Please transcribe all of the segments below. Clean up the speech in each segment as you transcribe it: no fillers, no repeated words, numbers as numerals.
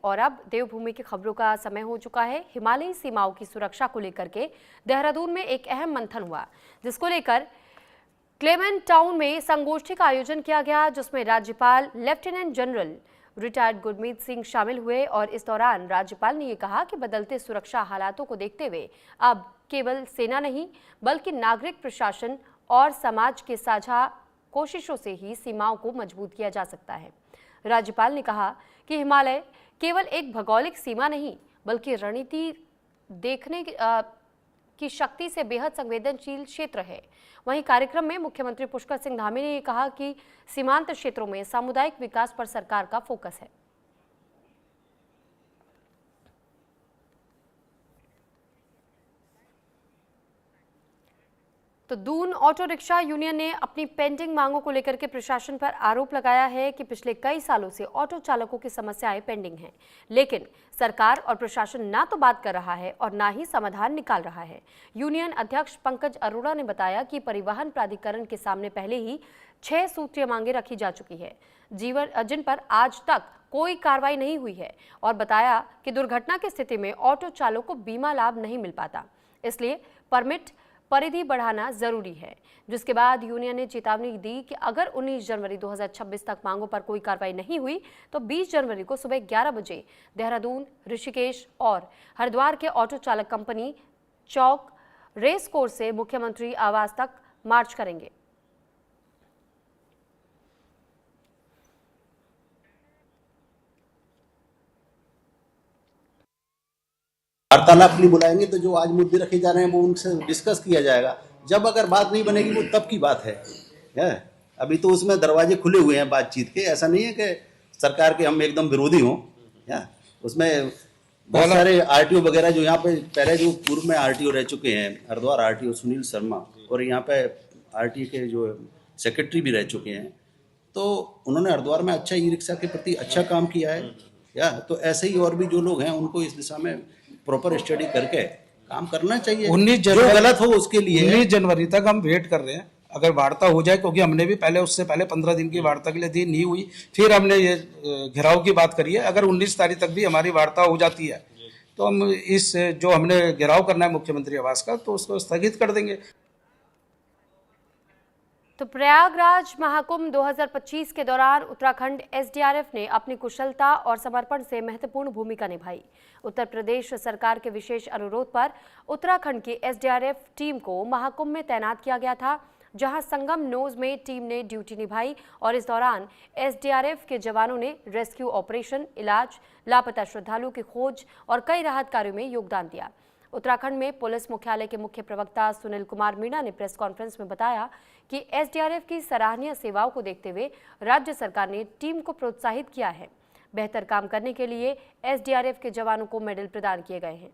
और अब देवभूमि की खबरों का समय हो चुका है। हिमालयी सीमाओं की सुरक्षा को लेकर के देहरादून में एक अहम मंथन हुआ, जिसको लेकर क्लेमेंट टाउन में संगोष्ठी का आयोजन किया गया, जिसमें राज्यपाल lieutenant general retired Gurmeet Singh शामिल हुए। और इस दौरान राज्यपाल ने यह कहा कि बदलते सुरक्षा हालातों को देखते हुए अब केवल सेना नहीं बल्कि नागरिक प्रशासन और समाज के साझा कोशिशों से ही सीमाओं को मजबूत किया जा सकता है। राज्यपाल ने कहा कि हिमालय केवल एक भौगोलिक सीमा नहीं बल्कि रणनीति देखने की शक्ति से बेहद संवेदनशील क्षेत्र है। वहीं कार्यक्रम में मुख्यमंत्री पुष्कर सिंह धामी ने कहा कि सीमांत क्षेत्रों में सामुदायिक विकास पर सरकार का फोकस है। तो दून ऑटो रिक्शा यूनियन ने अपनी पेंडिंग मांगों को लेकर के प्रशासन पर आरोप लगाया है कि पिछले कई सालों से ऑटो चालकों की समस्याएं पेंडिंग हैं, लेकिन सरकार और प्रशासन ना तो बात कर रहा है और ना ही समाधान निकाल रहा है। यूनियन अध्यक्ष पंकज अरोड़ा ने बताया कि परिवहन प्राधिकरण के सामने पहले ही 6 सूत्रीय मांगे रखी जा चुकी है, जिन पर आज तक कोई कार्रवाई नहीं हुई है, और बताया कि दुर्घटना की स्थिति में ऑटो चालक को बीमा लाभ नहीं मिल पाता, इसलिए परमिट परिधि बढ़ाना जरूरी है। जिसके बाद यूनियन ने चेतावनी दी कि अगर 19 जनवरी 2026 तक मांगों पर कोई कार्रवाई नहीं हुई तो 20 जनवरी को सुबह 11 बजे देहरादून, ऋषिकेश और हरिद्वार के ऑटो चालक कंपनी चौक रेस कोर्स से मुख्यमंत्री आवास तक मार्च करेंगे। वार्तालाप के लिए बुलाएंगे तो जो आज मुद्दे रखे जा रहे हैं वो उनसे डिस्कस किया जाएगा। जब अगर बात नहीं बनेगी वो तब की बात है। अभी तो उसमें दरवाजे खुले हुए हैं बातचीत के। ऐसा नहीं है कि सरकार के हम एकदम विरोधी हों। उसमें बहुत सारे आरटीओ वगैरह जो यहाँ पे पहले जो पूर्व में आरटीओ रह चुके हैं, हरिद्वार आरटीओ सुनील शर्मा, और यहाँ पे आरटीओ के जो सेक्रेटरी भी रह चुके हैं, तो उन्होंने हरिद्वार में अच्छा ई रिक्शा के प्रति अच्छा काम किया है। तो ऐसे ही और भी जो लोग हैं उनको इस दिशा में प्रॉपर स्टडी करके काम करना चाहिए। 19 जो गलत हो उसके लिए 19 जनवरी तक हम वेट कर रहे हैं, अगर वार्ता हो जाए, क्योंकि हमने भी पहले उससे पहले 15 दिन की वार्ता के लिए दी, नहीं हुई, फिर हमने ये घेराव की बात करी है। अगर 19 तारीख तक भी हमारी वार्ता हो जाती है तो हम इस जो हमने घेराव करना है मुख्यमंत्री आवास का, तो उसको स्थगित कर देंगे। तो प्रयागराज महाकुंभ 2025 के दौरान उत्तराखंड एसडीआरएफ ने अपनी कुशलता और समर्पण से महत्वपूर्ण भूमिका निभाई। उत्तर प्रदेश सरकार के विशेष अनुरोध पर उत्तराखंड की एसडीआरएफ टीम को महाकुंभ में तैनात किया गया था, जहां संगम नोज में टीम ने ड्यूटी निभाई और इस दौरान एसडीआरएफ के जवानों ने रेस्क्यू ऑपरेशन, इलाज, लापता श्रद्धालुओं की खोज और कई राहत कार्यों में योगदान दिया। उत्तराखंड में पुलिस मुख्यालय के मुख्य प्रवक्ता सुनील कुमार मीणा ने प्रेस कॉन्फ्रेंस में बताया कि एसडीआरएफ की सराहनीय सेवाओं को देखते हुए राज्य सरकार ने टीम को प्रोत्साहित किया है। बेहतर काम करने के लिए एसडीआरएफ के जवानों को मेडल प्रदान किए गए हैं।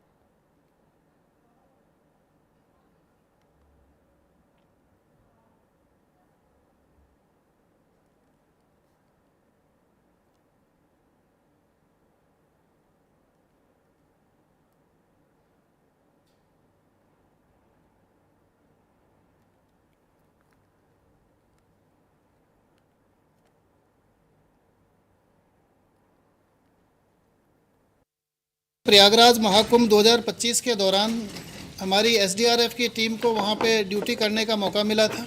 प्रयागराज महाकुंभ 2025 के दौरान हमारी एसडीआरएफ की टीम को वहाँ पे ड्यूटी करने का मौका मिला था।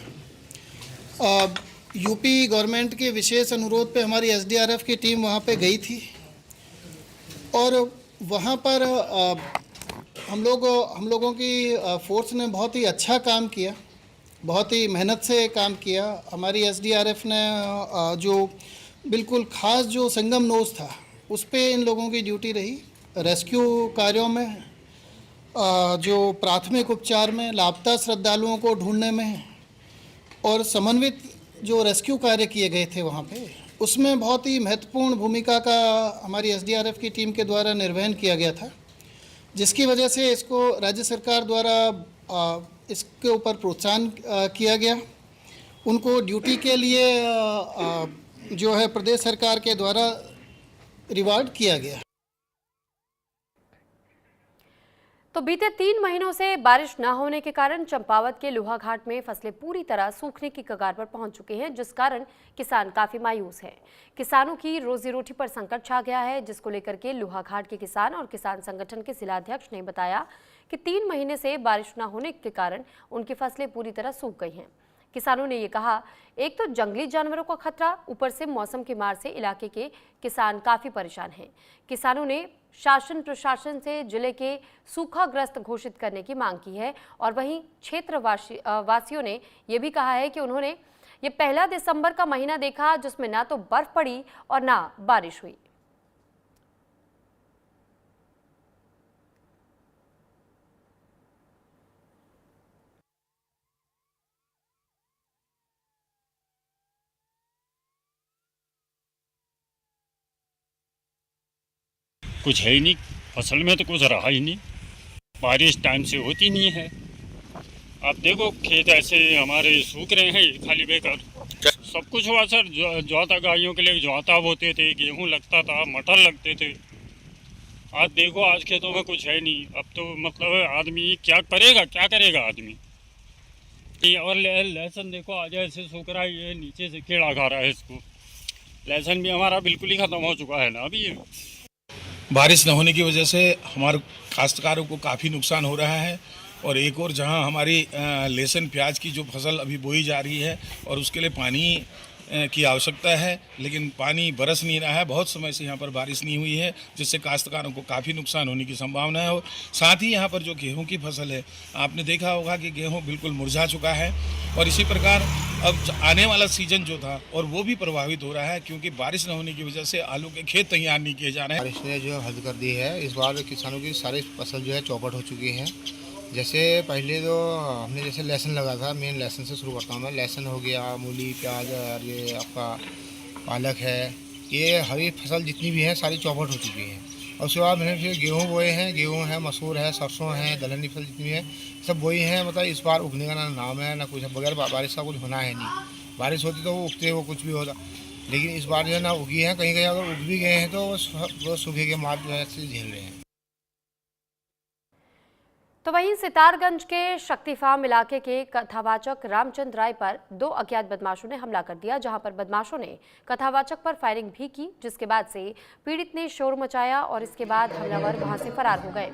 यूपी गवर्नमेंट के विशेष अनुरोध पे हमारी एसडीआरएफ की टीम वहाँ पे गई थी और वहाँ पर हम लोगों की फोर्स ने बहुत ही अच्छा काम किया, बहुत ही मेहनत से काम किया। हमारी एसडीआरएफ ने जो बिल्कुल ख़ास जो संगम नोज था उस पे इन लोगों की ड्यूटी रही। रेस्क्यू कार्यों में, जो प्राथमिक उपचार में, लापता श्रद्धालुओं को ढूंढने में और समन्वित जो रेस्क्यू कार्य किए गए थे वहाँ पे, उसमें बहुत ही महत्वपूर्ण भूमिका का हमारी एसडीआरएफ की टीम के द्वारा निर्वहन किया गया था, जिसकी वजह से इसको राज्य सरकार द्वारा इसके ऊपर प्रोत्साहन किया गया। उनको ड्यूटी के लिए जो है प्रदेश सरकार के द्वारा रिवार्ड किया गया। तो बीते 3 महीनों से बारिश न होने के कारण चंपावत के लोहा घाट में फसलें पूरी तरह सूखने की कगार पर पहुंच चुकी हैं, जिस कारण किसान काफी मायूस हैं। किसानों की रोजी रोटी पर संकट छा गया है, जिसको लेकर के लोहा घाट के किसान और किसान संगठन के जिलाध्यक्ष ने बताया कि 3 महीने से बारिश न होने के कारण उनकी फसलें पूरी तरह सूख गई हैं। किसानों ने ये कहा, एक तो जंगली जानवरों का खतरा, ऊपर से मौसम की मार से इलाके के किसान काफी परेशान हैं। किसानों ने शासन प्रशासन से जिले के सूखाग्रस्त घोषित करने की मांग की है और वहीं क्षेत्र वासियों ने यह भी कहा है कि उन्होंने ये पहला दिसंबर का महीना देखा जिसमें ना तो बर्फ पड़ी और ना बारिश हुई। कुछ है ही नहीं, फसल में तो कुछ रहा ही नहीं, बारिश टाइम से होती नहीं है। आप देखो खेत ऐसे हमारे सूख रहे हैं, खाली बेकार। सब कुछ हुआ सर, जोता गायों के लिए जोता बोते थे, गेहूं लगता था, मटर लगते थे। आज देखो आज खेतों में कुछ है नहीं। अब तो मतलब आदमी क्या करेगा आदमी। और लहसुन देखो आज ऐसे सूख रहा है, ये नीचे से कीड़ा खा रहा है इसको। लहसुन भी हमारा बिल्कुल ही खत्म हो चुका है ना अभी। बारिश न होने की वजह से हमारे काश्तकारों को काफ़ी नुकसान हो रहा है। और एक और जहां हमारी लहसुन प्याज की जो फसल अभी बोई जा रही है और उसके लिए पानी की आवश्यकता है, लेकिन पानी बरस नहीं रहा है। बहुत समय से यहाँ पर बारिश नहीं हुई है, जिससे काश्तकारों को काफ़ी नुकसान होने की संभावना है। और साथ ही यहाँ पर जो गेहूँ की फसल है, आपने देखा होगा कि गेहूँ बिल्कुल मुरझा चुका है। और इसी प्रकार अब आने वाला सीजन जो था और वो भी प्रभावित हो रहा है, क्योंकि बारिश न होने की वजह से आलू के खेत तैयार नहीं किए जा रहे हैं। बारिश ने जो हद कर दी है, इस बार किसानों की सारी फसल जो है चौपट हो चुकी है। जैसे पहले तो हमने जैसे लहसुन लगा था, मेन लहसुन से शुरू करता हूँ मैं। लहसुन हो गया, मूली, प्याज और ये आपका पालक है, ये हरी फसल जितनी भी है सारी चौपट हो चुकी है। और उसके बाद मैंने फिर गेहूँ बोए हैं, गेहूँ है, मसूर है, सरसों है, दलहनी फसल जितनी है सब बोई हैं। मतलब इस बार उगने का ना नाम है ना कुछ, बगैर बारिश का कुछ होना है नहीं। बारिश होती तो वो उगते वो कुछ भी होता, लेकिन इस बार जो है ना उगी है। कहीं कहीं अगर उग भी गए हैं तो वो सूखे के मार से झेल रहे हैं। तो वहीं सितारगंज के शक्ति फार्म इलाके के कथावाचक रामचंद्र राय पर 2 अज्ञात बदमाशों ने हमला कर दिया, जहां पर बदमाशों ने कथावाचक पर फायरिंग भी की, जिसके बाद से पीड़ित ने शोर मचाया और इसके बाद हमलावर वहां से फरार हो गए।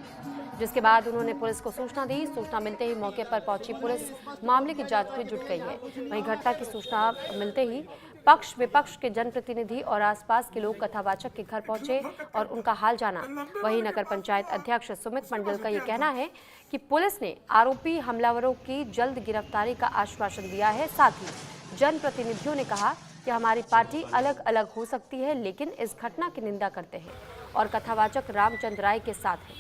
जिसके बाद उन्होंने पुलिस को सूचना दी। सूचना मिलते ही मौके पर पहुंची पुलिस मामले की जांच में जुट गई है। वहीं घटना की सूचना मिलते ही पक्ष विपक्ष के जनप्रतिनिधि और आसपास के लोग कथावाचक के घर पहुंचे और उनका हाल जाना। वहीं नगर पंचायत अध्यक्ष सुमित मंडल का ये कहना है कि पुलिस ने आरोपी हमलावरों की जल्द गिरफ्तारी का आश्वासन दिया है। साथ ही जनप्रतिनिधियों ने कहा कि हमारी पार्टी अलग अलग हो सकती है, लेकिन इस घटना की निंदा करते हैं और कथावाचक रामचंद्र राय के साथ हैं।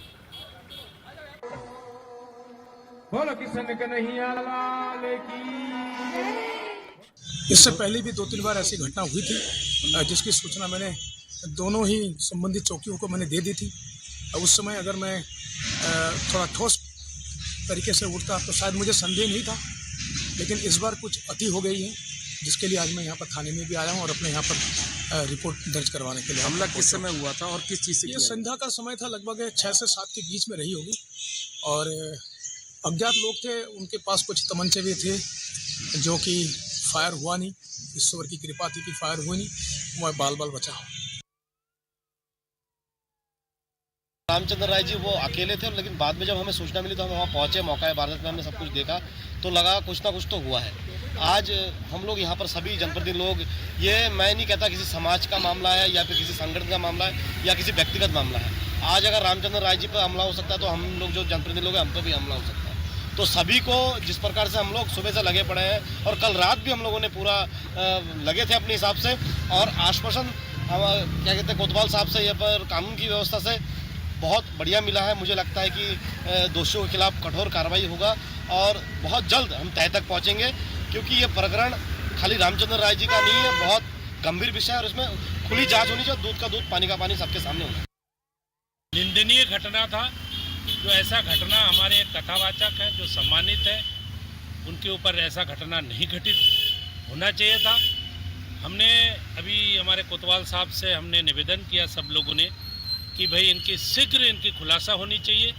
इससे पहले भी 2-3 बार ऐसी घटना हुई थी, जिसकी सूचना मैंने दोनों ही संबंधित चौकियों को मैंने दे दी थी। उस समय अगर मैं थोड़ा ठोस तरीके से उठता तो शायद मुझे संदेह नहीं था, लेकिन इस बार कुछ अति हो गई है, जिसके लिए आज मैं यहाँ पर थाने में भी आया हूँ और अपने यहाँ पर रिपोर्ट दर्ज करवाने के लिए। हमला किस समय हुआ था और किस चीज़ से? ये संध्या का समय था, लगभग 6 से 7 के बीच में रही होगी। और अज्ञात लोग थे, उनके पास कुछ तमंचे भी थे, जो कि फायर हुआ नहीं। ईश्वर की कृपा थी कि फायर हुई नहीं, मैं बाल बचा। रामचंद्र राय जी वो अकेले थे, लेकिन बाद में जब हमें सूचना मिली तो हम वहाँ पहुँचे। मौका भारत में हमने सब कुछ देखा तो लगा कुछ ना कुछ तो हुआ है। आज हम लोग यहाँ पर सभी जनप्रतिनिधि लोग, ये मैं नहीं कहता किसी समाज का मामला है या फिर किसी संगठन का मामला है या किसी व्यक्तिगत मामला है। आज अगर रामचंद्र राय जी पर हमला हो सकता है तो हम लोग जो जनप्रतिनिधि लोग हैं हम पर भी हमला हो सकता है। तो सभी को जिस प्रकार से हम लोग सुबह से लगे पड़े हैं और कल रात भी हम लोगों ने पूरा लगे थे अपने हिसाब से, और आश्वासन क्या कहते हैं कोतवाल साहब से ये पर कानून की व्यवस्था से बहुत बढ़िया मिला है। मुझे लगता है कि दोषियों के खिलाफ कठोर कार्रवाई होगा और बहुत जल्द हम तह तक पहुंचेंगे, क्योंकि ये प्रकरण खाली रामचंद्र राय जी का नहीं है, बहुत गंभीर विषय है और उसमें खुली जांच होनी चाहिए। दूध का दूध, पानी का पानी सबके सामने होना। निंदनीय घटना था। जो ऐसा घटना, हमारे एक कथावाचक हैं जो सम्मानित है, उनके ऊपर ऐसा घटना नहीं घटित होना चाहिए था। हमने अभी हमारे कोतवाल साहब से हमने निवेदन किया सब लोगों ने कि भाई इनकी शीघ्र इनकी खुलासा होनी चाहिए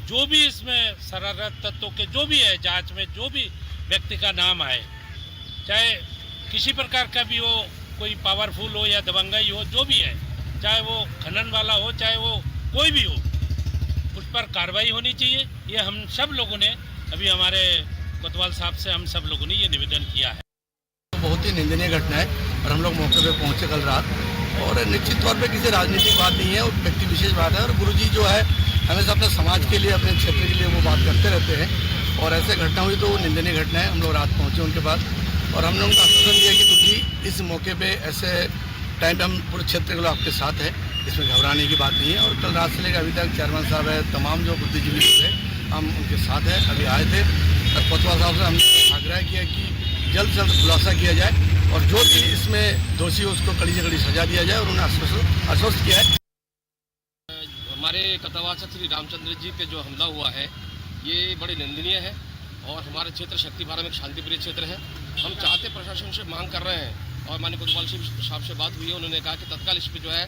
जो भी इसमें शरारत तत्वों के जो भी है जांच में जो भी व्यक्ति का नाम आए, चाहे किसी प्रकार का भी हो, कोई पावरफुल हो या दबंगई हो, जो भी है, चाहे वो खनन वाला हो, चाहे वो कोई भी हो, उस पर कार्रवाई होनी चाहिए। ये हम सब लोगों ने अभी हमारे कोतवाल साहब से हम सब लोगों ने ये निवेदन किया है। बहुत ही निंदनीय घटना है और हम लोग मौके पे पहुंचे कल रात, और निश्चित तौर पे किसी राजनीतिक बात नहीं है और व्यक्ति विशेष बात है। और गुरुजी जो है हमेशा अपने समाज के लिए, अपने क्षेत्र के लिए वो बात करते रहते हैं, और ऐसे घटना हुई तो वो निंदनीय घटना है। हम लोग रात पहुंचे उनके बाद और हमने उनका आश्वासन दिया कि गुरुजी इस मौके पे ऐसे टाइम पे हम पूरे क्षेत्र के लोग आपके साथ है, इसमें घबराने की बात नहीं है। और कल रात से लेकर अभी तक चेयरमैन साहब है, तमाम जो बुद्धिजीवी लोग हैं, हम उनके साथ हैं। अभी आए थे और कोतवाल साहब से हमने आग्रह किया कि जल्द से जल्द खुलासा किया जाए और जो भी इसमें दोषी हो उसको कड़ी से कड़ी सजा दिया जाए, और उन्हें आश्वस्त किया है। हमारे कथावाचक श्री रामचंद्र जी पे जो हमला हुआ है ये बड़े निंदनीय है, और हमारे क्षेत्र शक्तिपारा में एक शांतिप्रिय क्षेत्र है। हम चाहते प्रशासन से मांग कर रहे हैं, और माननीय कोतवाल साहब से बात हुई है, उन्होंने कहा कि तत्काल इस पर जो है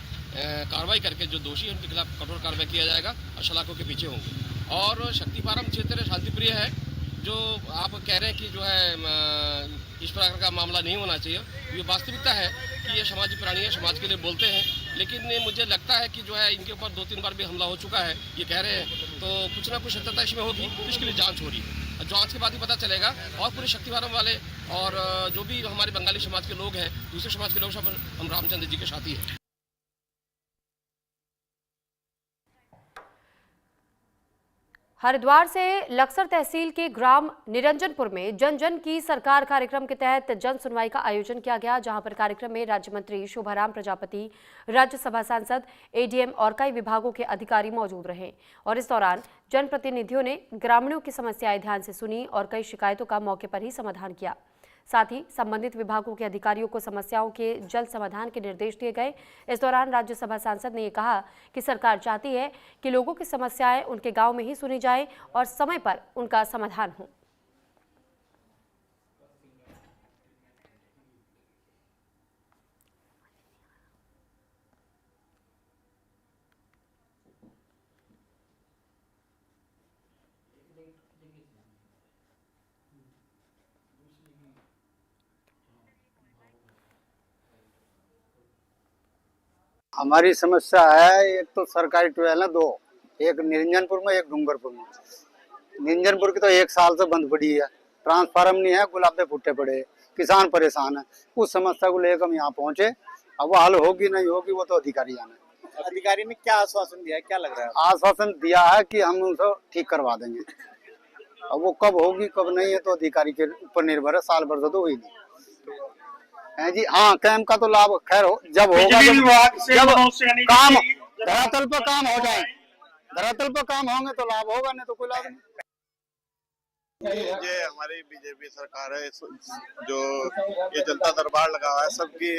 कार्रवाई करके जो दोषी है उनके खिलाफ कठोर कार्रवाई किया जाएगा और सलाखों के पीछे होंगे। और शक्तिपारम क्षेत्र शांतिप्रिय है, जो आप कह रहे हैं कि जो है इस प्रकार का मामला नहीं होना चाहिए, ये वास्तविकता है कि ये सामाजिक प्राणी है, समाज के लिए बोलते हैं, लेकिन मुझे लगता है कि जो है इनके ऊपर 2-3 बार भी हमला हो चुका है, ये कह रहे हैं, तो कुछ ना कुछ सत्यता इसमें होगी, तो इसके लिए जांच हो रही है। जांच के बाद ही पता चलेगा, और पूरे शक्तिपारम वाले और जो भी हमारे बंगाली समाज के लोग हैं, दूसरे समाज के लोग सब हम रामचंद्र जी के साथी हैं। हरिद्वार से लक्सर तहसील के ग्राम निरंजनपुर में जन जन की सरकार कार्यक्रम के तहत जन सुनवाई का आयोजन किया गया, जहां पर कार्यक्रम में राज्य मंत्री शोभाराम प्रजापति, राज्यसभा सांसद, एडीएम और कई विभागों के अधिकारी मौजूद रहे। और इस दौरान जनप्रतिनिधियों ने ग्रामीणों की समस्याएं ध्यान से सुनी और कई शिकायतों का मौके पर ही समाधान किया। साथ ही संबंधित विभागों के अधिकारियों को समस्याओं के जल्द समाधान के निर्देश दिए गए। इस दौरान राज्यसभा सांसद ने ये कहा कि सरकार चाहती है कि लोगों की समस्याएं उनके गांव में ही सुनी जाए और समय पर उनका समाधान हो। हमारी समस्या है, एक तो सरकारी ट्यूबवेल है 2, एक निरंजनपुर में, एक डूंगरपुर में। निरंजनपुर की तो 1 साल से बंद पड़ी है, ट्रांसफार्मर नहीं है, गुलाबे फुटे पड़े, किसान परेशान है। उस समस्या को लेकर हम यहाँ पहुंचे। अब वो हल होगी नहीं होगी वो तो अधिकारी जाने। अधिकारी ने क्या आश्वासन दिया है, क्या लग रहा है? आश्वासन दिया है कि हम उनको ठीक करवा देंगे। अब वो कब होगी कब नहीं है तो अधिकारी के ऊपर निर्भर है, साल भर से तो हुई नहीं है जी। हाँ, कैंप का तो लाभ खैर हो जब होगा, जब काम धरातल पर काम हो जाए, धरातल पर काम होंगे तो लाभ होगा, नहीं तो कोई लाभ नहीं। ये हमारी बीजेपी सरकार है, जो ये जनता दरबार लगा हुआ है, सबकी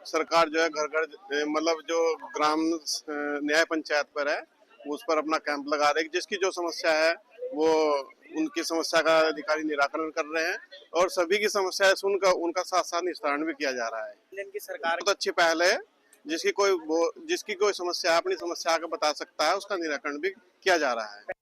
सरकार जो है घर घर, मतलब जो ग्राम न्याय पंचायत पर है उस पर अपना कैंप लगा रहे हैं। जिसकी जो समस्या है वो उनकी समस्या का अधिकारी निराकरण कर रहे हैं, और सभी की समस्याएं सुनकर उनका साथ साथ निस्तारण भी किया जा रहा है। इनकी सरकार बहुत अच्छी पहल है, जिसकी कोई समस्या अपनी समस्या का बता सकता है, उसका निराकरण भी किया जा रहा है।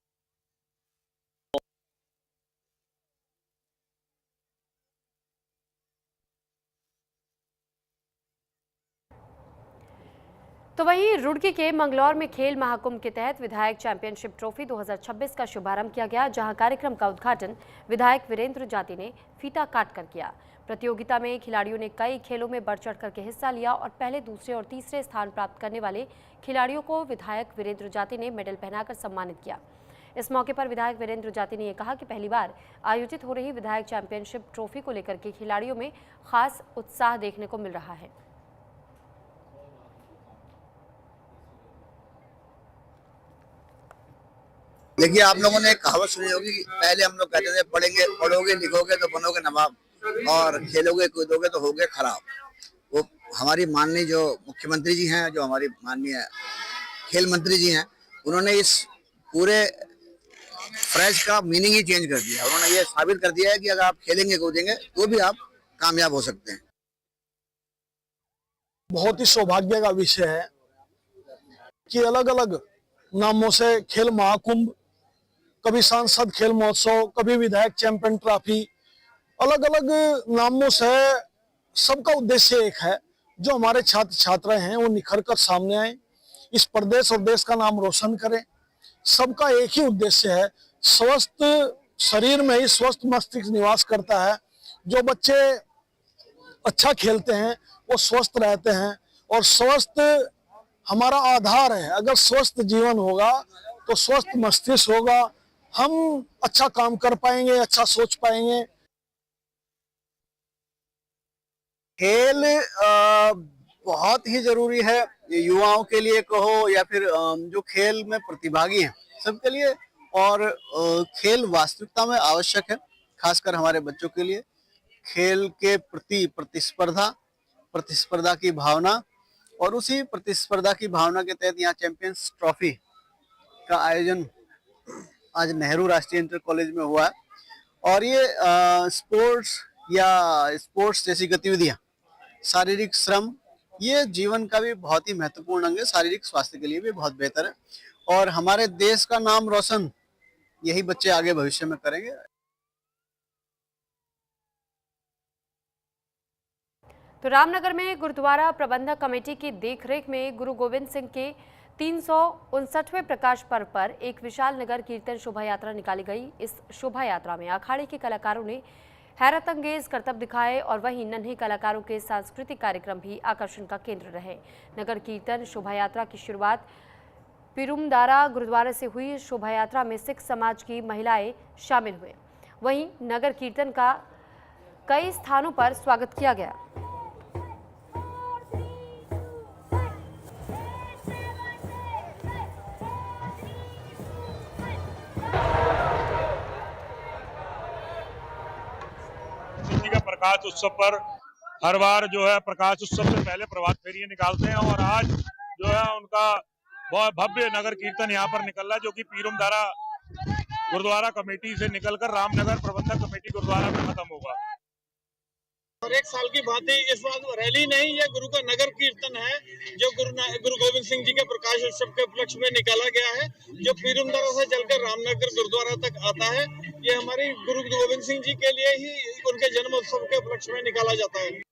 तो वहीं रुड़की के मंगलौर में खेल महाकुंभ के तहत विधायक चैंपियनशिप ट्रॉफी 2026 का शुभारंभ किया गया, जहां कार्यक्रम का उद्घाटन विधायक वीरेंद्र जाति ने फीता काटकर किया। प्रतियोगिता में खिलाड़ियों ने कई खेलों में बढ़ चढ़ करके हिस्सा लिया और पहले, दूसरे और तीसरे स्थान प्राप्त करने वाले खिलाड़ियों को विधायक वीरेंद्र जाति ने मेडल पहनाकर सम्मानित किया। इस मौके पर विधायक वीरेंद्र जाति ने यह कहा कि पहली बार आयोजित हो रही विधायक चैंपियनशिप ट्रॉफी को लेकर के खिलाड़ियों में खास उत्साह देखने को मिल रहा है। देखिए, आप लोगों ने एक कहावत सुनी होगी कि पहले हम लोग कहते थे पढ़ोगे लिखोगे तो बनोगे नवाब, और खेलोगे कूदोगे तो होगे खराब। वो हमारी माननीय जो मुख्यमंत्री जी हैं, जो हमारी माननीय खेल मंत्री जी हैं, उन्होंने इस पूरे फ्रेज का मीनिंग ही चेंज कर दिया। उन्होंने ये साबित कर दिया है कि अगर आप खेलेंगे कूदेंगे तो भी आप कामयाब हो सकते हैं। बहुत ही सौभाग्य का विषय है कि अलग अलग नामों से खेल महाकुंभ कभी सांसद खेल महोत्सव, कभी विधायक चैंपियन ट्रॉफी, अलग अलग नामों से सबका उद्देश्य एक है, जो हमारे छात्र छात्राएं हैं वो निखर कर सामने आए, इस प्रदेश और देश का नाम रोशन करें। सबका एक ही उद्देश्य है, स्वस्थ शरीर में ही स्वस्थ मस्तिष्क निवास करता है। जो बच्चे अच्छा खेलते हैं वो स्वस्थ रहते हैं, और स्वस्थ हमारा आधार है। अगर स्वस्थ जीवन होगा तो स्वस्थ मस्तिष्क होगा, हम अच्छा काम कर पाएंगे, अच्छा सोच पाएंगे। खेल बहुत ही जरूरी है, युवाओं के लिए कहो या फिर जो खेल में प्रतिभागी हैं सबके लिए, और खेल वास्तविकता में आवश्यक है, खासकर हमारे बच्चों के लिए। खेल के प्रति प्रतिस्पर्धा की भावना, और उसी प्रतिस्पर्धा की भावना के तहत यहाँ चैंपियंस ट्रॉफी का आयोजन आज नेहरू राष्ट्रीय इंटर कॉलेज में हुआ है। और ये स्पोर्ट्स जैसी गतिविधियां, शारीरिक श्रम, ये जीवन का भी बहुत ही महत्वपूर्ण अंग है, शारीरिक स्वास्थ्य के लिए भी बहुत बेहतर है, और हमारे देश का नाम रोशन यही बच्चे आगे भविष्य में करेंगे। तो रामनगर में गुरुद्वारा प्रबंधक कमेटी की देखरेख में गुरु गोविंद सिंह के 359वें प्रकाश पर्व पर एक विशाल नगर कीर्तन शोभा यात्रा निकाली गई। इस शोभा यात्रा में अखाड़े के कलाकारों ने हैरत अंगेज करतब दिखाए, और वहीं नन्हे कलाकारों के सांस्कृतिक कार्यक्रम भी आकर्षण का केंद्र रहे। नगर कीर्तन शोभा यात्रा की शुरुआत पिरुमदारा गुरुद्वारे से हुई। शोभा यात्रा में सिख समाज की महिलाएं शामिल हुए। वहीं नगर कीर्तन का कई स्थानों पर स्वागत किया गया। प्रकाश उत्सव पर हर बार जो है प्रकाश उत्सव से पहले प्रभात फेरियां निकालते हैं, और आज जो है उनका बहुत भव्य नगर कीर्तन यहाँ पर निकल रहा है, जो कि पीरुमदारा गुरुद्वारा कमेटी से निकलकर रामनगर प्रबंधक कमेटी गुरुद्वारा में खत्म होगा। और एक साल की भांति इस बार रैली नहीं, ये गुरु का नगर कीर्तन है, जो गुरु गोविंद सिंह जी के प्रकाश उत्सव के उपलक्ष्य में निकाला गया है, जो पीरुमदारा से चलकर रामनगर गुरुद्वारा तक आता है। ये हमारी गुरु गोविंद सिंह जी के लिए ही उनके जन्म उत्सव के उपलक्ष्य में निकाला जाता है।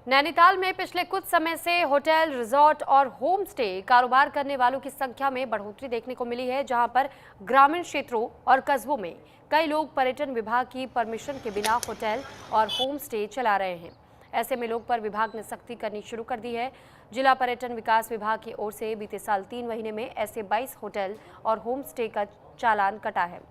नैनीताल में पिछले कुछ समय से होटल, रिजॉर्ट और होम स्टे कारोबार करने वालों की संख्या में बढ़ोतरी देखने को मिली है, जहां पर ग्रामीण क्षेत्रों और कस्बों में कई लोग पर्यटन विभाग की परमिशन के बिना होटल और होम स्टे चला रहे हैं। ऐसे में लोग पर विभाग ने सख्ती करनी शुरू कर दी है। जिला पर्यटन विकास विभाग की ओर से बीते साल 3 महीने में ऐसे 22 होटल और होम स्टे का चालान कटा है,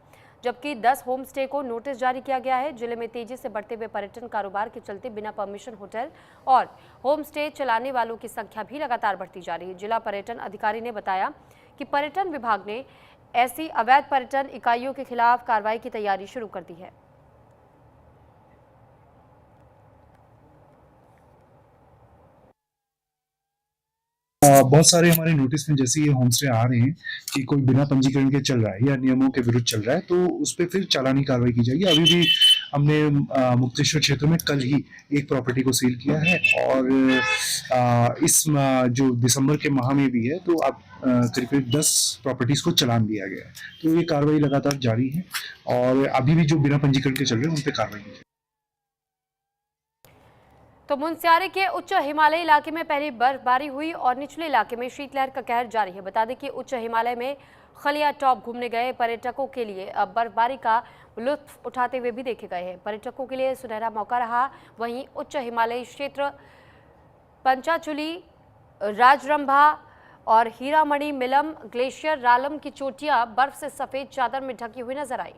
जबकि 10 होम स्टे को नोटिस जारी किया गया है। जिले में तेजी से बढ़ते हुए पर्यटन कारोबार के चलते बिना परमिशन होटल और होम स्टे चलाने वालों की संख्या भी लगातार बढ़ती जा रही है। जिला पर्यटन अधिकारी ने बताया कि पर्यटन विभाग ने ऐसी अवैध पर्यटन इकाइयों के खिलाफ कार्रवाई की तैयारी शुरू कर दी है। बहुत सारे हमारे नोटिस में जैसे ये होम स्टे आ रहे हैं कि कोई बिना पंजीकरण के चल रहा है या नियमों के विरुद्ध चल रहा है, तो उस पर फिर चालानी कार्रवाई की जाएगी। अभी भी हमने मुक्तेश्वर क्षेत्र में कल ही एक प्रॉपर्टी को सील किया है, और इस जो दिसंबर के माह में भी है, तो अब करीब 10 प्रॉपर्टीज को चालान दिया गया है। तो ये कार्रवाई लगातार जारी है, और अभी भी जो बिना पंजीकरण के चल रहे हैं उन पर कार्रवाई की जाएगी। तो मुनस्यारी के उच्च हिमालयी इलाके में पहली बर्फबारी हुई और निचले इलाके में शीतलहर का कहर जारी है। बता दें कि उच्च हिमालय में खलिया टॉप घूमने गए पर्यटकों के लिए अब बर्फबारी का लुत्फ उठाते हुए भी देखे गए हैं। पर्यटकों के लिए सुनहरा मौका रहा। वहीं उच्च हिमालयी क्षेत्र पंचाचुली, राजरंभा और हीरामणि मिलम ग्लेशियर रालम की चोटियां बर्फ से सफेद चादर में ढकी हुई नजर आई।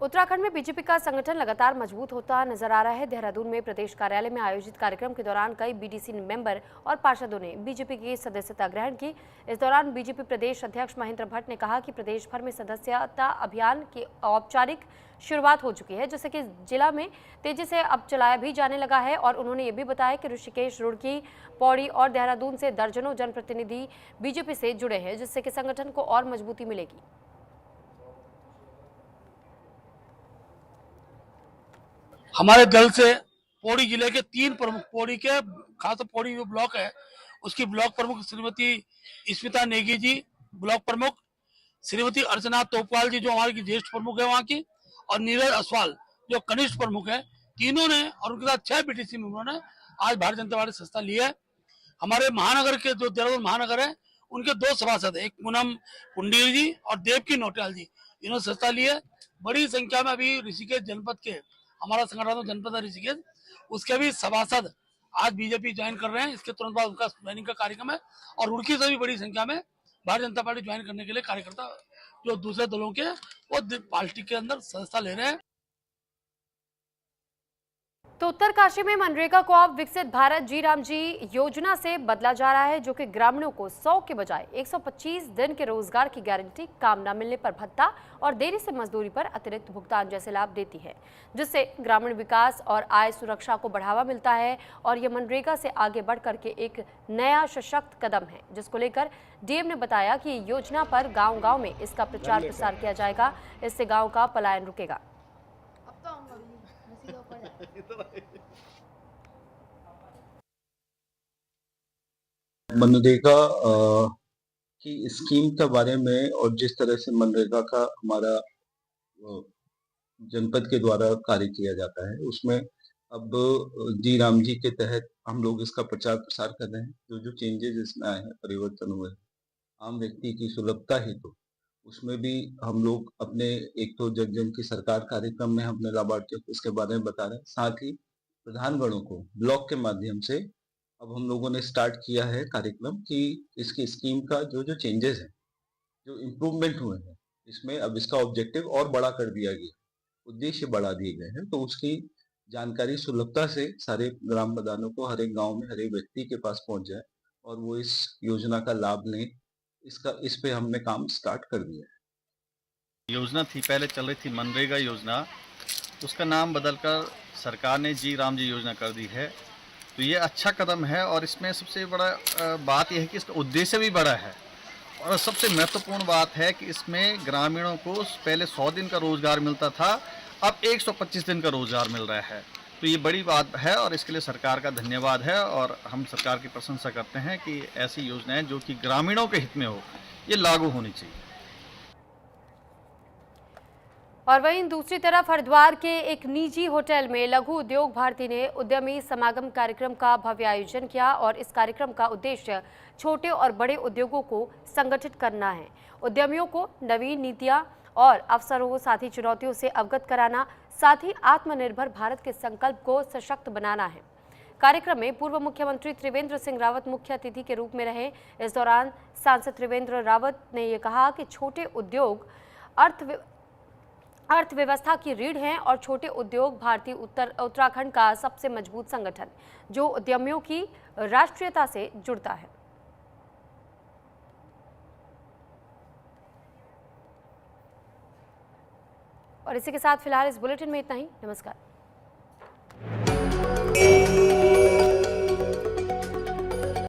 उत्तराखंड में बीजेपी का संगठन लगातार मजबूत होता नजर आ रहा है। देहरादून में प्रदेश कार्यालय में आयोजित कार्यक्रम के दौरान कई बीडीसी मेंबर और पार्षदों ने बीजेपी की सदस्यता ग्रहण की। इस दौरान बीजेपी प्रदेश अध्यक्ष महेंद्र भट्ट ने कहा कि प्रदेश भर में सदस्यता अभियान की औपचारिक शुरुआत हो चुकी है, जिससे कि जिला में तेजी से अब चलाया भी जाने लगा है। और उन्होंने ये भी बताया कि ऋषिकेश, रुड़की, पौड़ी और देहरादून से दर्जनों जनप्रतिनिधि बीजेपी से जुड़े हैं, जिससे कि संगठन को और मजबूती मिलेगी। हमारे दल से पौड़ी जिले के 3 प्रमुख, पौड़ी के खास पौड़ी जो ब्लॉक है उसकी ब्लॉक प्रमुख श्रीमती स्मिता नेगी जी ब्लॉक प्रमुख, श्रीमती अर्चना तोपवाल जी जो हमारी ज्येष्ठ प्रमुख है वहाँ की, और नीरज असवाल जो कनिष्ठ प्रमुख है, तीनों ने और उनके साथ 6 बीटीसी मेंबरों ने आज भारतीय जनता पार्टी संस्था ली है। हमारे महानगर के जो देहरादून महानगर है उनके 2 सभासद, एक पूनम पुंडीर जी और देवकी नोटियाल जी, इन्होंने संस्था ली है। बड़ी संख्या में अभी ऋषिकेश जनपद के, हमारा संगठन जनपद है ऋषिकेश, उसके भी सभासद आज बीजेपी ज्वाइन कर रहे हैं। इसके तुरंत बाद उनका ज्वाइनिंग का कार्यक्रम है और रुड़की से भी बड़ी संख्या में भारतीय जनता पार्टी ज्वाइन करने के लिए कार्यकर्ता जो दूसरे दलों के वो पार्टी के अंदर सदस्यता ले रहे हैं। तो उत्तरकाशी में मनरेगा को अब विकसित भारत जी राम जी योजना से बदला जा रहा है, जो कि ग्रामीणों को 100 के बजाय 125 दिन के रोजगार की गारंटी, काम न मिलने पर भत्ता और देरी से मजदूरी पर अतिरिक्त भुगतान जैसे लाभ देती है, जिससे ग्रामीण विकास और आय सुरक्षा को बढ़ावा मिलता है। और ये मनरेगा से आगे बढ़ करके एक नया सशक्त कदम है, जिसको लेकर डीएम ने बताया कि योजना पर गाँव-गाँव में इसका प्रचार प्रसार किया जाएगा। इससे गाँव का पलायन रुकेगा। मनरेगा की स्कीम के बारे में और जिस तरह से मनरेगा का हमारा जनपद के द्वारा कार्य किया जाता है, उसमें अब जी राम जी के तहत हम लोग इसका प्रचार प्रसार कर रहे हैं। जो चेंजेस इसमें आए हैं, परिवर्तन हुए हैं, आम व्यक्ति की सुलभता हेतु उसमें भी हम लोग अपने एक तो जन जन की सरकार कार्यक्रम में अपने लाभार्थियों को इसके बारे में बता रहे हैं। साथ ही प्रधानगणों को ब्लॉक के माध्यम से अब हम लोगों ने स्टार्ट किया है कार्यक्रम कि इसकी स्कीम का जो चेंजेस हैं, जो इम्प्रूवमेंट हुए हैं, इसमें अब इसका ऑब्जेक्टिव और बड़ा कर दिया गया, उद्देश्य बढ़ा दिए गए हैं। तो उसकी जानकारी सुलभता से सारे ग्राम प्रधानों को हर एक गाँव में हर एक व्यक्ति के पास पहुंच जाए और वो इस योजना का लाभ लें। इस पे हमने काम स्टार्ट कर दिया है। योजना थी, पहले चल रही थी मनरेगा योजना, उसका नाम बदलकर सरकार ने जी राम जी योजना कर दी है। तो ये अच्छा कदम है और इसमें सबसे बड़ा बात यह है कि इसका उद्देश्य भी बड़ा है और सबसे महत्वपूर्ण बात है कि इसमें ग्रामीणों को पहले 100 दिन का रोजगार मिलता था, अब 125 दिन का रोजगार मिल रहा है। तो ये बड़ी बात है और इसके लिए सरकार का धन्यवाद है और हम सरकार की प्रशंसा करते हैं कि ऐसी योजनाएं जो कि ग्रामीणों के हित में हो, ये लागू होनी चाहिए। और वहीं दूसरी तरफ हरिद्वार के एक निजी होटल में लघु उद्योग भारती ने उद्यमी समागम कार्यक्रम का भव्य आयोजन किया और इस कार्यक्रम का उद्देश्य छोटे और बड़े उद्योगों को संगठित करना है, उद्यमियों को नवीन नीतियां और अवसरों, साथ ही चुनौतियों से अवगत कराना, साथ ही आत्मनिर्भर भारत के संकल्प को सशक्त बनाना है। कार्यक्रम में पूर्व मुख्यमंत्री त्रिवेंद्र सिंह रावत मुख्य अतिथि के रूप में रहे। इस दौरान सांसद त्रिवेंद्र रावत ने यह कहा कि छोटे उद्योग अर्थव्यवस्था की रीढ़ हैं और छोटे उद्योग भारतीय उत्तराखंड का सबसे मजबूत संगठन, जो उद्यमियों की राष्ट्रीयता से जुड़ता है। और इसी के साथ फिलहाल इस बुलेटिन में इतना ही। नमस्कार।